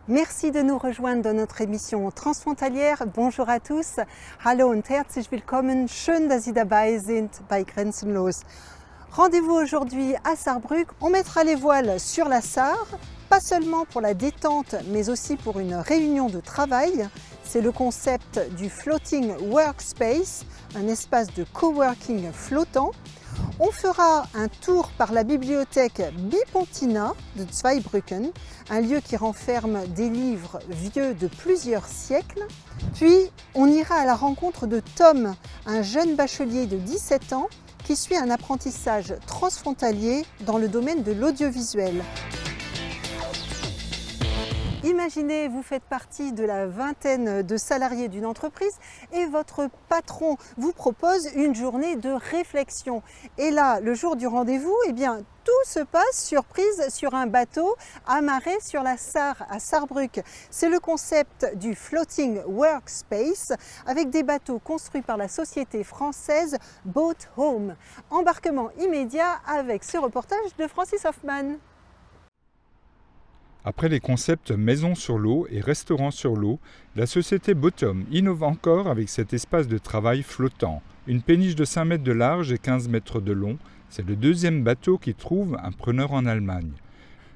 Merci de nous rejoindre dans notre émission transfrontalière. Bonjour à tous. Hallo und herzlich willkommen. Schön, dass Sie dabei sind bei Grenzenlos. Rendez-vous aujourd'hui à Saarbrück. On mettra les voiles sur la Sarre, pas seulement pour la détente, mais aussi pour une réunion de travail. C'est le concept du Floating Workspace, un espace de coworking flottant. On fera un tour par la bibliothèque Bipontina de Zweibrücken, un lieu qui renferme des livres vieux de plusieurs siècles. Puis, on ira à la rencontre de Tom, un jeune bachelier de 17 ans qui suit un apprentissage transfrontalier dans le domaine de l'audiovisuel. Imaginez, vous faites partie de la vingtaine de salariés d'une entreprise et votre patron vous propose une journée de réflexion. Et là, le jour du rendez-vous, eh bien, tout se passe surprise sur un bateau amarré sur la Sarre à Saarbrück. C'est le concept du Floating Workspace avec des bateaux construits par la société française Boat Home. Embarquement immédiat avec ce reportage de Francis Hoffman. Après les concepts maison sur l'eau et restaurant sur l'eau, la société Bothom innove encore avec cet espace de travail flottant. Une péniche de 5 mètres de large et 15 mètres de long, c'est le deuxième bateau qui trouve un preneur en Allemagne.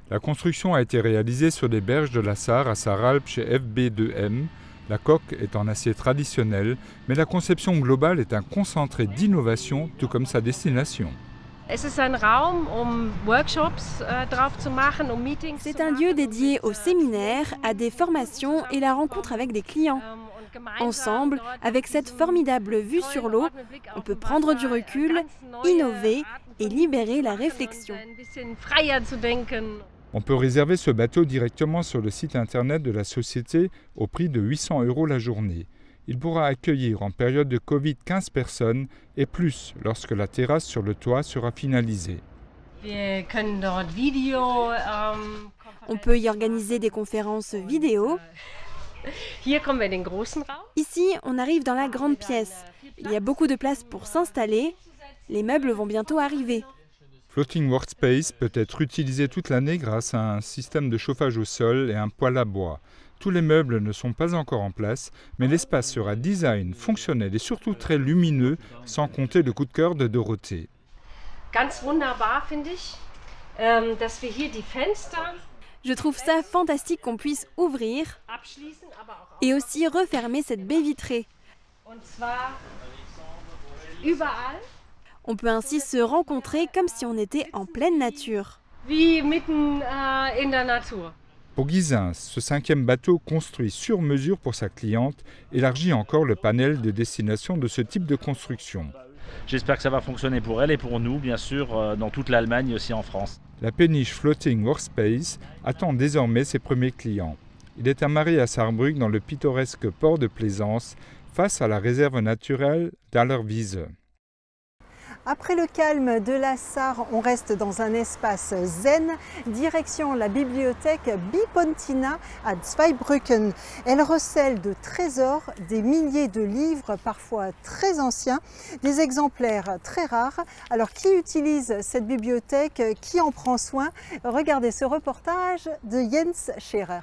La construction a été réalisée sur les berges de la Sarre à Sarralp chez FB2M. La coque est en acier traditionnel, mais la conception globale est un concentré d'innovation, tout comme sa destination. C'est un lieu dédié aux séminaires, à des formations et la rencontre avec des clients. Ensemble, avec cette formidable vue sur l'eau, on peut prendre du recul, innover et libérer la réflexion. On peut réserver ce bateau directement sur le site internet de la société au prix de 800 € la journée. Il pourra accueillir en période de Covid 15 personnes et plus lorsque la terrasse sur le toit sera finalisée. On peut y organiser des conférences vidéo. Ici, on arrive dans la grande pièce. Il y a beaucoup de place pour s'installer. Les meubles vont bientôt arriver. Floating Workspace peut être utilisé toute l'année grâce à un système de chauffage au sol et un poêle à bois. Tous les meubles ne sont pas encore en place, mais l'espace sera design, fonctionnel et surtout très lumineux, sans compter le coup de cœur de Dorothée. Je trouve ça fantastique qu'on puisse ouvrir et aussi refermer cette baie vitrée. On peut ainsi se rencontrer comme si on était en pleine nature. Pour Guisins, ce 5e bateau construit sur mesure pour sa cliente élargit encore le panel de destinations de ce type de construction. J'espère que ça va fonctionner pour elle et pour nous, bien sûr, dans toute l'Allemagne et aussi en France. La péniche Floating Workspace attend désormais ses premiers clients. Il est amarré à Saarbrück dans le pittoresque port de Plaisance, face à la réserve naturelle d'Allerwiese. Après le calme de la Sarre, on reste dans un espace zen, direction la bibliothèque Bipontina à Zweibrücken. Elle recèle de trésors, des milliers de livres, parfois très anciens, des exemplaires très rares. Alors qui utilise cette bibliothèque? Qui en prend soin? Regardez ce reportage de Jens Scherer.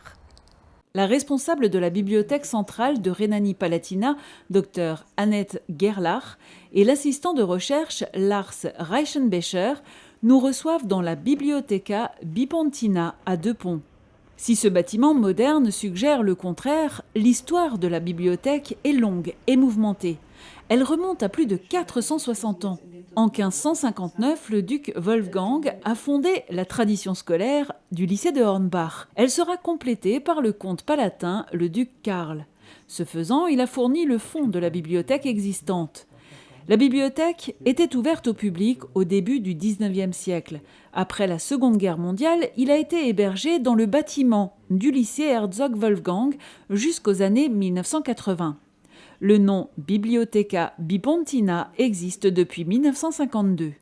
La responsable de la bibliothèque centrale de Rhénanie-Palatinat, Dr Annette Gerlach, et l'assistant de recherche Lars Reichenbecher nous reçoivent dans la Bibliotheca Bipontina à Deux-Ponts. Si ce bâtiment moderne suggère le contraire, l'histoire de la bibliothèque est longue et mouvementée. Elle remonte à plus de 460 ans. En 1559, le duc Wolfgang a fondé la tradition scolaire du lycée de Hornbach. Elle sera complétée par le comte palatin, le duc Karl. Ce faisant, il a fourni le fond de la bibliothèque existante. La bibliothèque était ouverte au public au début du XIXe siècle. Après la Seconde Guerre mondiale, il a été hébergé dans le bâtiment du lycée Herzog Wolfgang jusqu'aux années 1980. Le nom Bibliotheca Bipontina existe depuis 1952.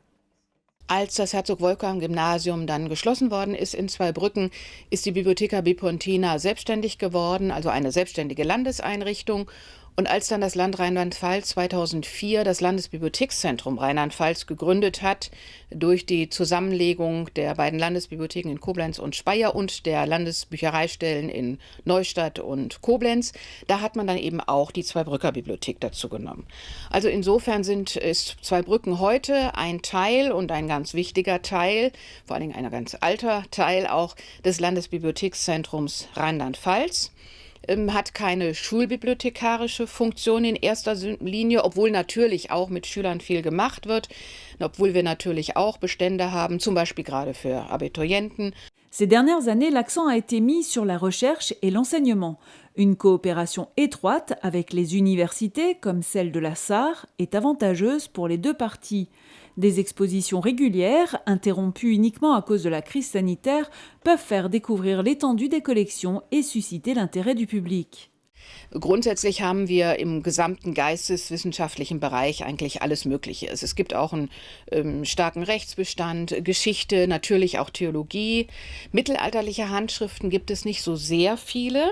Als das Herzog-Wolfgang-Gymnasium dann geschlossen worden ist in Zweibrücken, ist die Bibliotheca Bipontina selbstständig geworden, also eine selbstständige Landeseinrichtung. Und als dann das Land Rheinland-Pfalz 2004 das Landesbibliothekszentrum Rheinland-Pfalz gegründet hat, durch die Zusammenlegung der beiden Landesbibliotheken in Koblenz und Speyer und der Landesbüchereistellen in Neustadt und Koblenz, da hat man dann eben auch die Zweibrücker Bibliothek dazu genommen. Also insofern ist Zweibrücken heute ein Teil und ein ganz wichtiger Teil, vor allen Dingen ein ganz alter Teil auch des Landesbibliothekszentrums Rheinland-Pfalz. Hat keine schulbibliothekarische Funktion in erster Linie, obwohl natürlich auch mit Schülern viel gemacht wird, obwohl wir natürlich auch Bestände haben, zum Beispiel gerade für Abiturienten. Ces dernières années, l'accent a été mis sur la recherche et l'enseignement. Une coopération étroite avec les universités, comme celle de la Sarre, est avantageuse pour les deux parties. Des expositions régulières, interrompues uniquement à cause de la crise sanitaire, peuvent faire découvrir l'étendue des collections et susciter l'intérêt du public. Grundsätzlich haben wir im gesamten geisteswissenschaftlichen Bereich eigentlich alles Mögliche. Es gibt auch einen starken Rechtsbestand, Geschichte, natürlich auch Theologie. Mittelalterliche Handschriften gibt es nicht so sehr viele.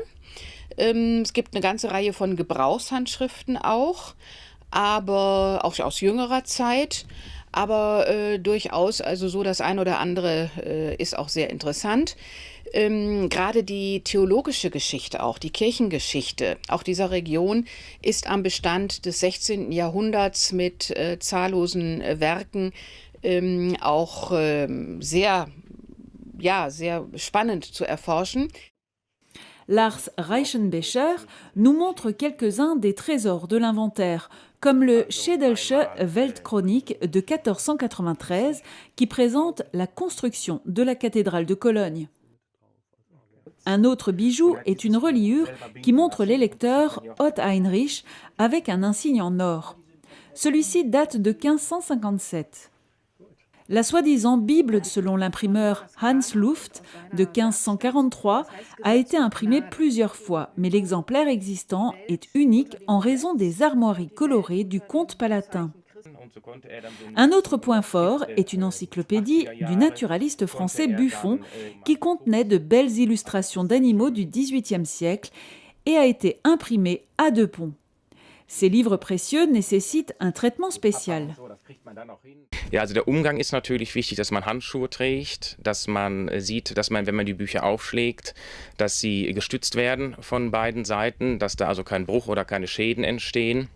Es gibt eine ganze Reihe von Gebrauchshandschriften auch, aber auch aus jüngerer Zeit. Aber durchaus, also so das ein oder andere ist auch sehr interessant. Gerade die theologische Geschichte, auch die Kirchengeschichte, auch dieser Region ist am Bestand des 16. Jahrhunderts mit zahllosen Werken auch sehr spannend zu erforschen. Lars Reichenbecher nous montre quelques-uns des trésors de l'inventaire, comme le Schädelsche Weltchronik de 1493 qui présente la construction de la cathédrale de Cologne. Un autre bijou est une reliure qui montre l'électeur Ott Heinrich avec un insigne en or. Celui-ci date de 1557. La soi-disant Bible, selon l'imprimeur Hans Luft, de 1543, a été imprimée plusieurs fois, mais l'exemplaire existant est unique en raison des armoiries colorées du comte palatin. Un autre point fort est une encyclopédie du naturaliste français Buffon qui contenait de belles illustrations d'animaux du XVIIIe siècle et a été imprimée à Deux Ponts. Ces livres précieux nécessitent un traitement spécial. Ja, also der Umgang ist natürlich wichtig, dass man Handschuhe trägt, dass man sieht, dass man, wenn man die Bücher aufschlägt, dass sie gestützt werden von beiden Seiten, dass da also kein Bruch oder keine Schäden entstehen.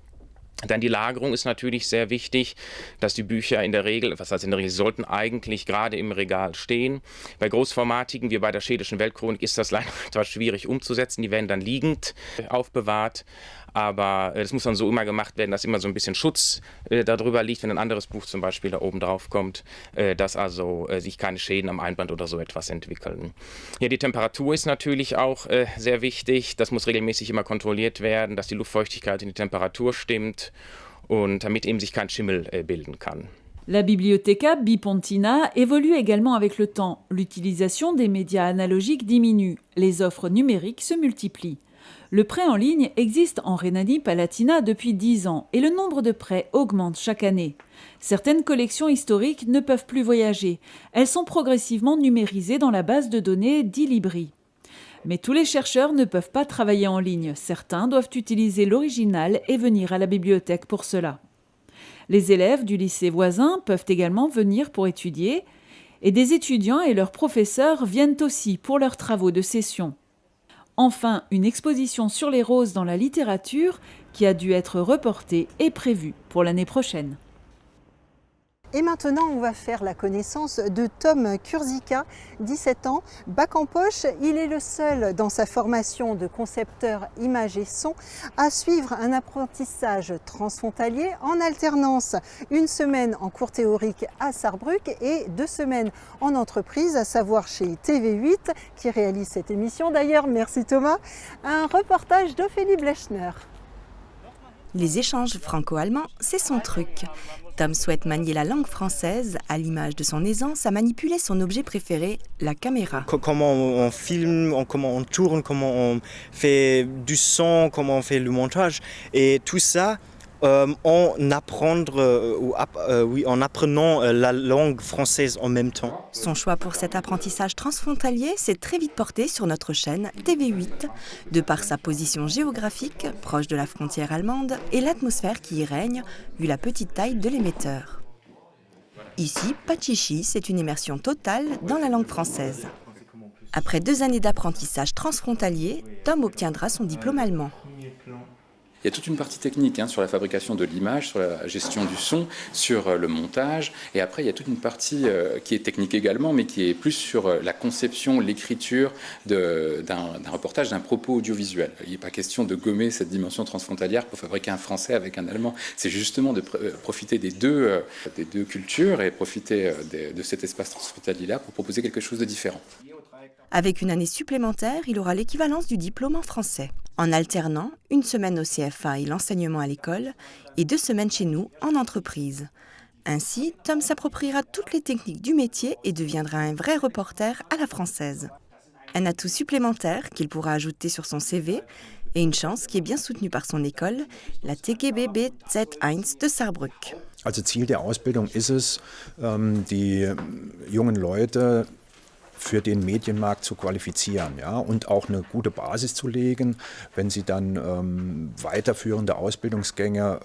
Dann die Lagerung ist natürlich sehr wichtig, dass die Bücher in der Regel, sie sollten eigentlich gerade im Regal stehen. Bei großformatigen, wie bei der Schädelschen Weltchronik, ist das leider etwas schwierig umzusetzen. Die werden dann liegend aufbewahrt. Aber das muss dann so immer gemacht werden, dass immer so ein bisschen Schutz darüber liegt, wenn ein anderes Buch zum Beispiel da oben drauf kommt, dass also sich keine Schäden am Einband oder so etwas entwickeln. Ja, die Temperatur ist natürlich auch sehr wichtig. Das muss regelmäßig immer kontrolliert werden, dass die Luftfeuchtigkeit und die Temperatur stimmt und damit eben sich kein Schimmel bilden kann. La Biblioteca Bipontina évolue également avec le temps. L'utilisation des médias analogiques diminue, les offres numériques se multiplient. Le prêt en ligne existe en Rhénanie-Palatinat depuis 10 ans et le nombre de prêts augmente chaque année. Certaines collections historiques ne peuvent plus voyager. Elles sont progressivement numérisées dans la base de données d'Ilibri. Mais tous les chercheurs ne peuvent pas travailler en ligne. Certains doivent utiliser l'original et venir à la bibliothèque pour cela. Les élèves du lycée voisin peuvent également venir pour étudier et des étudiants et leurs professeurs viennent aussi pour leurs travaux de session. Enfin, une exposition sur les roses dans la littérature qui a dû être reportée est prévue pour l'année prochaine. Et maintenant, on va faire la connaissance de Tom Kurzika, 17 ans, bac en poche. Il est le seul dans sa formation de concepteur image et son à suivre un apprentissage transfrontalier en alternance. Une semaine en cours théorique à Sarrebruck et 2 semaines en entreprise, à savoir chez TV8 qui réalise cette émission. D'ailleurs, merci Thomas. Un reportage d'Ophélie Blechner. Les échanges franco-allemands, c'est son truc. Tom souhaite manier la langue française à l'image de son aisance à manipuler son objet préféré, la caméra. Comment on filme, comment on tourne, comment on fait du son, comment on fait le montage. Et tout ça, en apprenant la langue française en même temps. Son choix pour cet apprentissage transfrontalier s'est très vite porté sur notre chaîne TV8, de par sa position géographique, proche de la frontière allemande, et l'atmosphère qui y règne, vu la petite taille de l'émetteur. Ici, pas de chichi, c'est une immersion totale dans la langue française. Après 2 années d'apprentissage transfrontalier, Tom obtiendra son diplôme allemand. Il y a toute une partie technique sur la fabrication de l'image, sur la gestion du son, sur le montage. Et après, il y a toute une partie qui est technique également, mais qui est plus sur la conception, l'écriture d'un reportage, d'un propos audiovisuel. Il n'est pas question de gommer cette dimension transfrontalière pour fabriquer un français avec un allemand. C'est justement de profiter des deux cultures et profiter de cet espace transfrontalier-là pour proposer quelque chose de différent. Avec une année supplémentaire, il aura l'équivalence du diplôme en français, en alternant 1 semaine au CFA et l'enseignement à l'école, et 2 semaines chez nous en entreprise. Ainsi, Tom s'appropriera toutes les techniques du métier et deviendra un vrai reporter à la française. Un atout supplémentaire qu'il pourra ajouter sur son CV, et une chance qui est bien soutenue par son école, la TGBB Z1 de Saarbrück. Also Ziel der Ausbildung ist es, die jungen Leute für den Medienmarkt zu qualifizieren, ja, und auch eine gute Basis zu legen, wenn sie dann weiterführende Ausbildungsgänge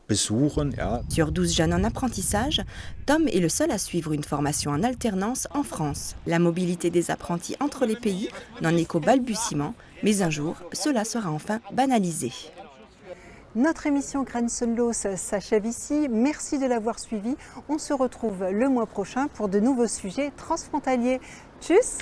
besuchen. Ja. Sur 12 jeunes en apprentissage, Tom est le seul à suivre une formation en alternance en France. La mobilité des apprentis entre les pays n'en est qu'au balbutiement, mais un jour, cela sera enfin banalisé. Notre émission Grenzenlos s'achève ici. Merci de l'avoir suivi. On se retrouve le mois prochain pour de nouveaux sujets transfrontaliers. Tchuss!